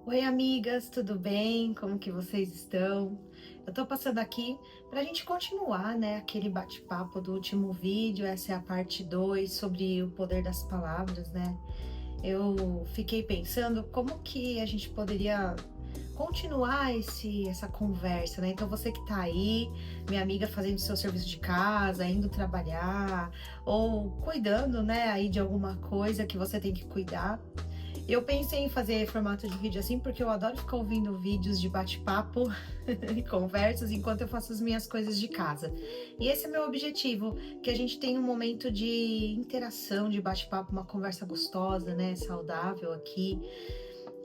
Oi, amigas, tudo bem? Como que vocês estão? Eu tô passando aqui pra gente continuar, né, aquele bate-papo do último vídeo. Essa é a parte 2 sobre o poder das palavras, né? Eu fiquei pensando como que a gente poderia continuar essa conversa, né? Então você que tá aí, minha amiga, fazendo seu serviço de casa, indo trabalhar ou cuidando, né, aí de alguma coisa que você tem que cuidar. Eu pensei em fazer formato de vídeo assim porque eu adoro ficar ouvindo vídeos de bate-papo e conversas enquanto eu faço as minhas coisas de casa. E esse é meu objetivo, que a gente tenha um momento de interação, de bate-papo, uma conversa gostosa, né, saudável aqui.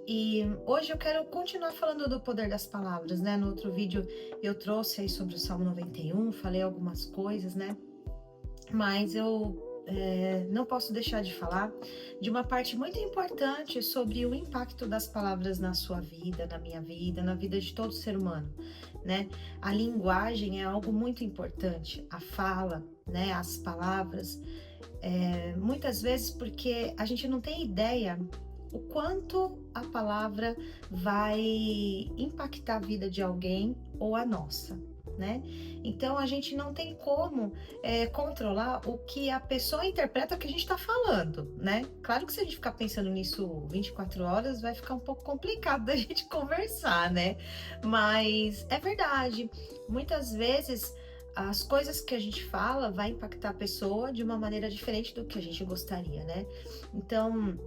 E hoje eu quero continuar falando do poder das palavras, né? No outro vídeo eu trouxe aí sobre o Salmo 91, falei algumas coisas, né? Mas eu não posso deixar de falar de uma parte muito importante sobre o impacto das palavras na sua vida, na minha vida, na vida de todo ser humano, né? A linguagem é algo muito importante, a fala, né? As palavras, muitas vezes porque a gente não tem ideia o quanto a palavra vai impactar a vida de alguém ou a nossa, né? Então a gente não tem como controlar o que a pessoa interpreta que a gente está falando, né? Claro que se a gente ficar pensando nisso 24 horas, vai ficar um pouco complicado da gente conversar, né? Mas é verdade, muitas vezes as coisas que a gente fala vai impactar a pessoa de uma maneira diferente do que a gente gostaria, né? Então,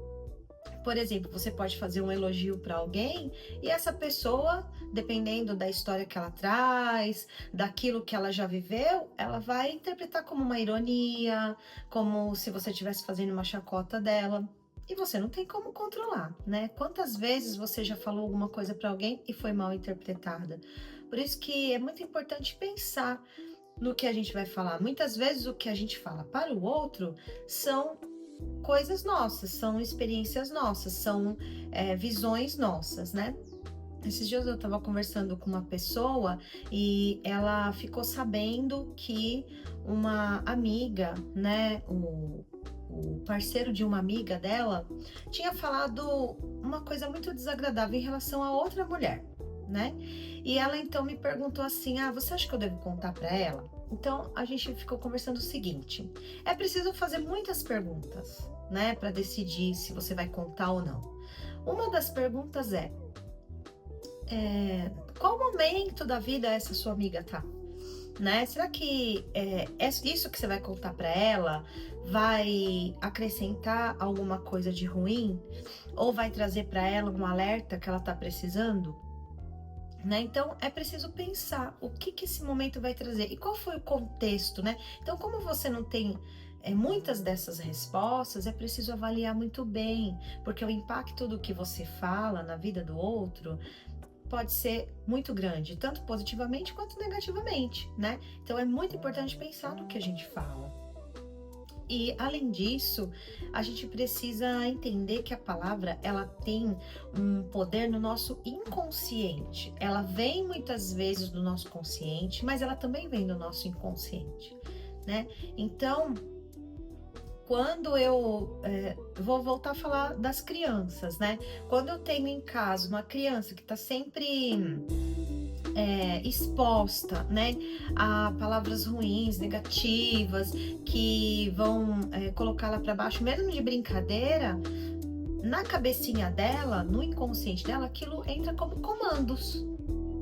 por exemplo, você pode fazer um elogio para alguém e essa pessoa, dependendo da história que ela traz, daquilo que ela já viveu, ela vai interpretar como uma ironia, como se você estivesse fazendo uma chacota dela. E você não tem como controlar, né? Quantas vezes você já falou alguma coisa para alguém e foi mal interpretada? Por isso que é muito importante pensar no que a gente vai falar. Muitas vezes o que a gente fala para o outro são coisas nossas, são experiências nossas, são visões nossas, né? Esses dias eu estava conversando com uma pessoa e ela ficou sabendo que uma amiga, né, o parceiro de uma amiga dela, tinha falado uma coisa muito desagradável em relação a outra mulher, né? E ela então me perguntou assim: ah, você acha que eu devo contar para ela? Então a gente ficou conversando o seguinte: é preciso fazer muitas perguntas, né, para decidir se você vai contar ou não. Uma das perguntas qual momento da vida essa sua amiga tá? Né? Será que isso que você vai contar para ela vai acrescentar alguma coisa de ruim? Ou vai trazer para ela um alerta que ela tá precisando? Né? Então é preciso pensar o que esse momento vai trazer e qual foi o contexto, né? Então, como você não tem muitas dessas respostas, é preciso avaliar muito bem, porque o impacto do que você fala na vida do outro pode ser muito grande, tanto positivamente quanto negativamente, né? Então é muito importante pensar no que a gente fala. E além disso, a gente precisa entender que a palavra ela tem um poder no nosso inconsciente. Ela vem muitas vezes do nosso consciente, mas ela também vem do nosso inconsciente, né? Então, quando eu vou voltar a falar das crianças, né? Quando eu tenho em casa uma criança que está sempre exposta, né, a palavras ruins, negativas, que vão colocá-la para baixo, mesmo de brincadeira, na cabecinha dela, no inconsciente dela, aquilo entra como comandos,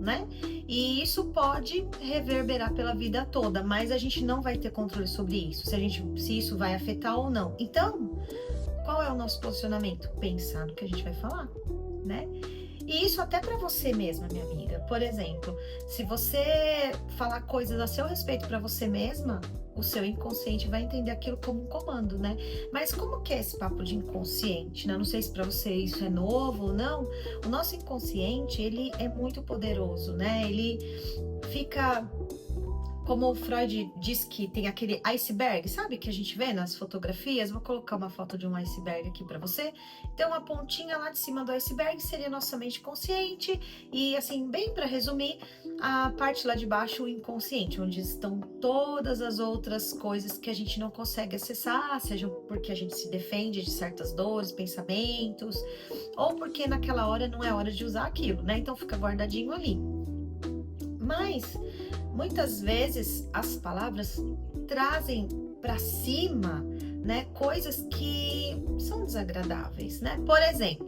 né? E isso pode reverberar pela vida toda, mas a gente não vai ter controle sobre isso, se isso vai afetar ou não. Então, qual é o nosso posicionamento? Pensar no que a gente vai falar, né? E isso até para você mesma, minha amiga. Por exemplo, se você falar coisas a seu respeito para você mesma, o seu inconsciente vai entender aquilo como um comando, né? Mas como que é esse papo de inconsciente, né? Não sei se para você isso é novo ou não. O nosso inconsciente, ele é muito poderoso, né? Ele fica como o Freud diz que tem aquele iceberg, sabe, que a gente vê nas fotografias? Vou colocar uma foto de um iceberg aqui para você. Então, a pontinha lá de cima do iceberg seria nossa mente consciente e, assim, bem para resumir, a parte lá de baixo, o inconsciente, onde estão todas as outras coisas que a gente não consegue acessar, seja porque a gente se defende de certas dores, pensamentos, ou porque naquela hora não é hora de usar aquilo, né? Então, fica guardadinho ali. Mas muitas vezes as palavras trazem para cima, né, coisas que são desagradáveis, né? Por exemplo,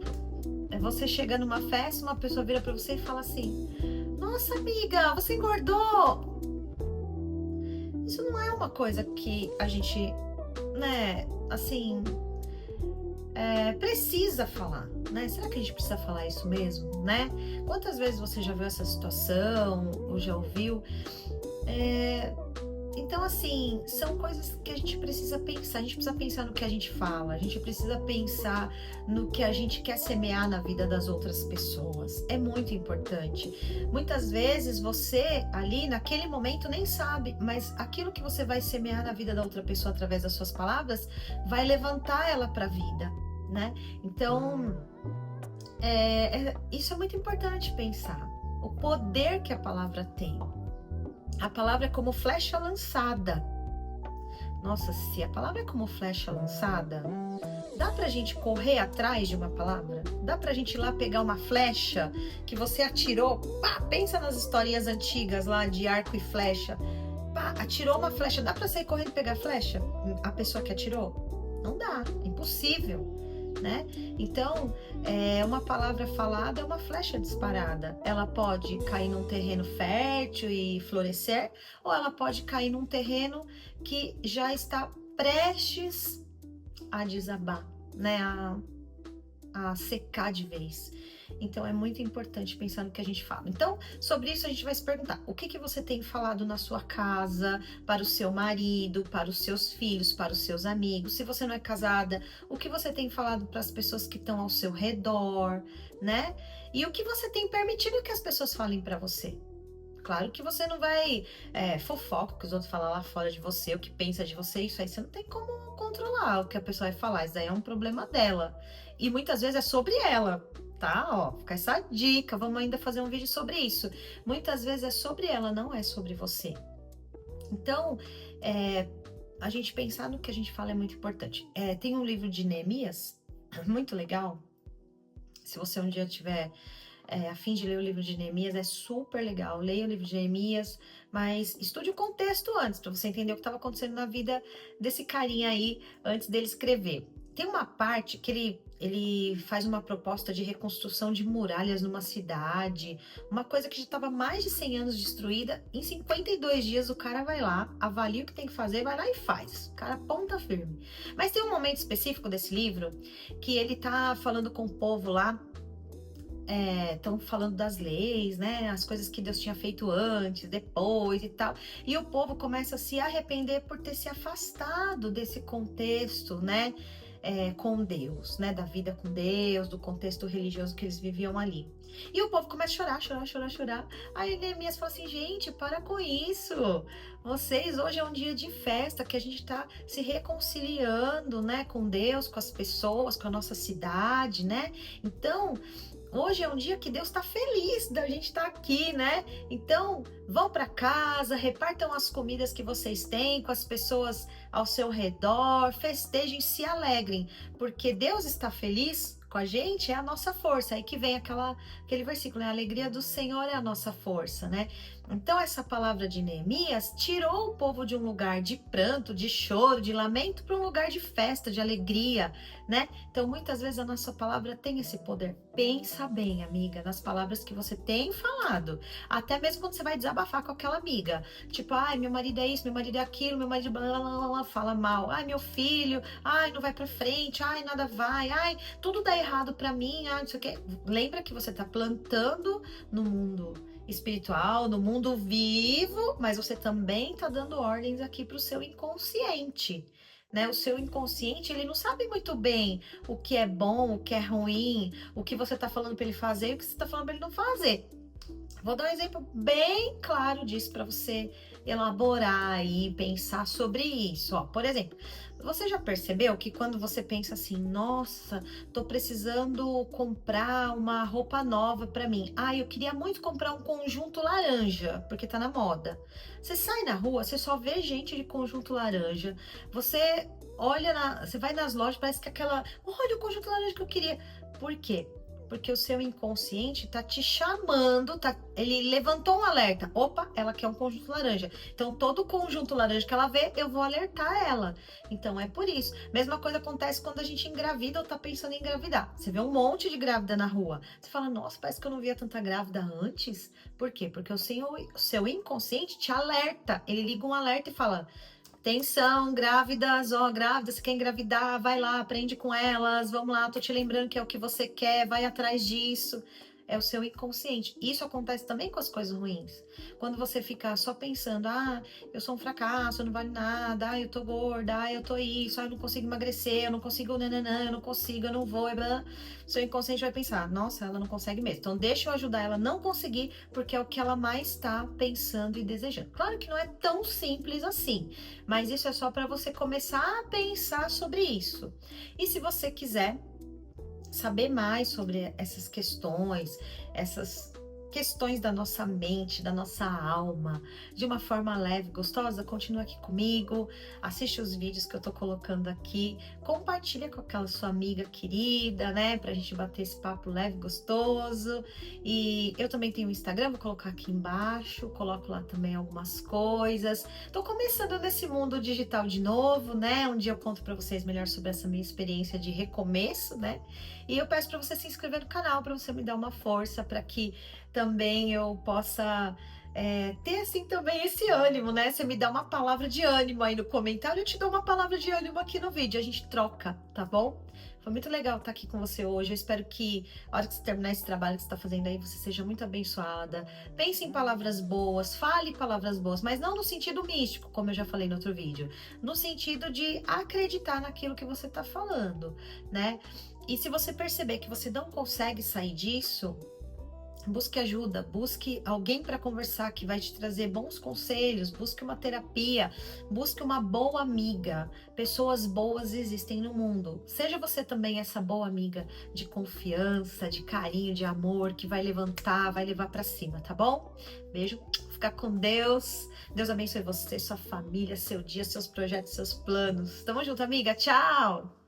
você chega numa festa, uma pessoa vira para você e fala assim: "Nossa, amiga, você engordou". Isso não é uma coisa que a gente, né, assim, precisa falar, né? Será que a gente precisa falar isso mesmo, né? Quantas vezes você já viu essa situação ou já ouviu? Então, assim, são coisas que a gente precisa pensar. A gente precisa pensar no que a gente fala, a gente precisa pensar no que a gente quer semear na vida das outras pessoas. É muito importante. Muitas vezes você ali naquele momento nem sabe, mas aquilo que você vai semear na vida da outra pessoa através das suas palavras vai levantar ela para a vida, né? Então, isso é muito importante pensar. O poder que a palavra tem. A palavra é como flecha lançada. Nossa, se a palavra é como flecha lançada, dá pra gente correr atrás de uma palavra? Dá pra gente ir lá pegar uma flecha que você atirou? Pá, pensa nas historinhas antigas lá de arco e flecha. Pá, atirou uma flecha, dá pra sair correndo e pegar a flecha? A pessoa que atirou? Não dá, impossível. Né? Então, uma palavra falada é uma flecha disparada. Ela pode cair num terreno fértil e florescer, ou ela pode cair num terreno que já está prestes a desabar, né? A secar de vez. Então é muito importante pensar no que a gente fala. Então, sobre isso a gente vai se perguntar: o que você tem falado na sua casa, para o seu marido, para os seus filhos, para os seus amigos? Se você não é casada, o que você tem falado para as pessoas que estão ao seu redor, né? E o que você tem permitido que as pessoas falem para você? Claro que você não vai fofoca que os outros falam lá fora de você, o que pensa de você, isso aí você não tem como controlar o que a pessoa vai falar, isso daí é um problema dela. E muitas vezes é sobre ela, tá? Ó, fica essa dica, vamos ainda fazer um vídeo sobre isso. Muitas vezes é sobre ela, não é sobre você. Então, a gente pensar no que a gente fala é muito importante. Tem um livro de Neemias, muito legal. Se você um dia tiver a fim de ler o livro de Neemias, é super legal. Leia o livro de Neemias, mas estude o contexto antes, para você entender o que estava acontecendo na vida desse carinha aí, antes dele escrever. Tem uma parte que ele faz uma proposta de reconstrução de muralhas numa cidade, uma coisa que já estava mais de 100 anos destruída. Em 52 dias o cara vai lá, avalia o que tem que fazer, vai lá e faz. O cara ponta firme. Mas tem um momento específico desse livro que ele tá falando com o povo lá, estão falando das leis, né? As coisas que Deus tinha feito antes, depois e tal. E o povo começa a se arrepender por ter se afastado desse contexto, né? Com Deus, né? Da vida com Deus, do contexto religioso que eles viviam ali. E o povo começa a chorar, chorar, chorar, chorar. Aí Neemias fala assim: gente, para com isso. Vocês, hoje é um dia de festa, que a gente está se reconciliando, né? Com Deus, com as pessoas, com a nossa cidade, né? Então, hoje é um dia que Deus está feliz da gente estar aqui, né? Então, vão para casa, repartam as comidas que vocês têm com as pessoas ao seu redor, festejem, se alegrem, porque Deus está feliz com a gente, é a nossa força. Aí que vem aquele versículo, né? A alegria do Senhor é a nossa força, né? Então, essa palavra de Neemias tirou o povo de um lugar de pranto, de choro, de lamento, para um lugar de festa, de alegria, né? Então, muitas vezes a nossa palavra tem esse poder. Pensa bem, amiga, nas palavras que você tem falado. Até mesmo quando você vai desabafar com aquela amiga. Tipo, ai, meu marido é isso, meu marido é aquilo, meu marido blá, blá, blá, blá, fala mal. Ai, meu filho, ai, não vai pra frente, ai, nada vai, ai, tudo dá errado pra mim, ai, não sei o quê. Lembra que você tá plantando no mundo espiritual, no mundo vivo, mas você também tá dando ordens aqui pro seu inconsciente. Né? O seu inconsciente, ele não sabe muito bem o que é bom, o que é ruim, o que você tá falando para ele fazer e o que você tá falando para ele não fazer. Vou dar um exemplo bem claro disso para você elaborar e pensar sobre isso. Ó, por exemplo, você já percebeu que quando você pensa assim, nossa, tô precisando comprar uma roupa nova para mim. Ah, eu queria muito comprar um conjunto laranja, porque tá na moda. Você sai na rua, você só vê gente de conjunto laranja. Você você vai nas lojas, parece que olha o conjunto laranja que eu queria. Por quê? Porque o seu inconsciente tá te chamando, ele levantou um alerta. Opa, ela quer um conjunto laranja. Então, todo conjunto laranja que ela vê, eu vou alertar ela. Então, é por isso. Mesma coisa acontece quando a gente engravida ou tá pensando em engravidar. Você vê um monte de grávida na rua. Você fala, nossa, parece que eu não via tanta grávida antes. Por quê? Porque o seu inconsciente te alerta. Ele liga um alerta e fala, atenção, grávidas, ó, grávidas, você quer engravidar, vai lá, aprende com elas, vamos lá, tô te lembrando que é o que você quer, vai atrás disso. É o seu inconsciente. Isso acontece também com as coisas ruins. Quando você fica só pensando, ah, eu sou um fracasso, eu não vale nada, ah, eu tô gorda, ah, eu tô isso, ah, eu não consigo emagrecer, eu não consigo, nananã, eu não consigo, eu não vou, e blá. Seu inconsciente vai pensar, nossa, ela não consegue mesmo. Então deixa eu ajudar ela a não conseguir, porque é o que ela mais está pensando e desejando. Claro que não é tão simples assim, mas isso é só para você começar a pensar sobre isso. E se você quiser saber mais sobre essas questões da nossa mente, da nossa alma, de uma forma leve, gostosa, continua aqui comigo, assiste os vídeos que eu tô colocando aqui, compartilha com aquela sua amiga querida, né, pra gente bater esse papo leve, gostoso. E eu também tenho o Instagram, vou colocar aqui embaixo, coloco lá também algumas coisas. Tô começando nesse mundo digital de novo, né, um dia eu conto pra vocês melhor sobre essa minha experiência de recomeço, né, e eu peço para você se inscrever no canal, para você me dar uma força, para que também eu possa ter assim também esse ânimo, né? Você me dá uma palavra de ânimo aí no comentário, eu te dou uma palavra de ânimo aqui no vídeo, a gente troca, tá bom? Foi muito legal estar aqui com você hoje. Eu espero que, a hora que você terminar esse trabalho que você está fazendo aí, você seja muito abençoada. Pense em palavras boas, fale palavras boas, mas não no sentido místico, como eu já falei no outro vídeo. No sentido de acreditar naquilo que você está falando, né? E se você perceber que você não consegue sair disso, busque ajuda, busque alguém para conversar que vai te trazer bons conselhos, busque uma terapia, busque uma boa amiga. Pessoas boas existem no mundo. Seja você também essa boa amiga de confiança, de carinho, de amor, que vai levantar, vai levar para cima, tá bom? Beijo, fica com Deus. Deus abençoe você, sua família, seu dia, seus projetos, seus planos. Tamo junto, amiga. Tchau!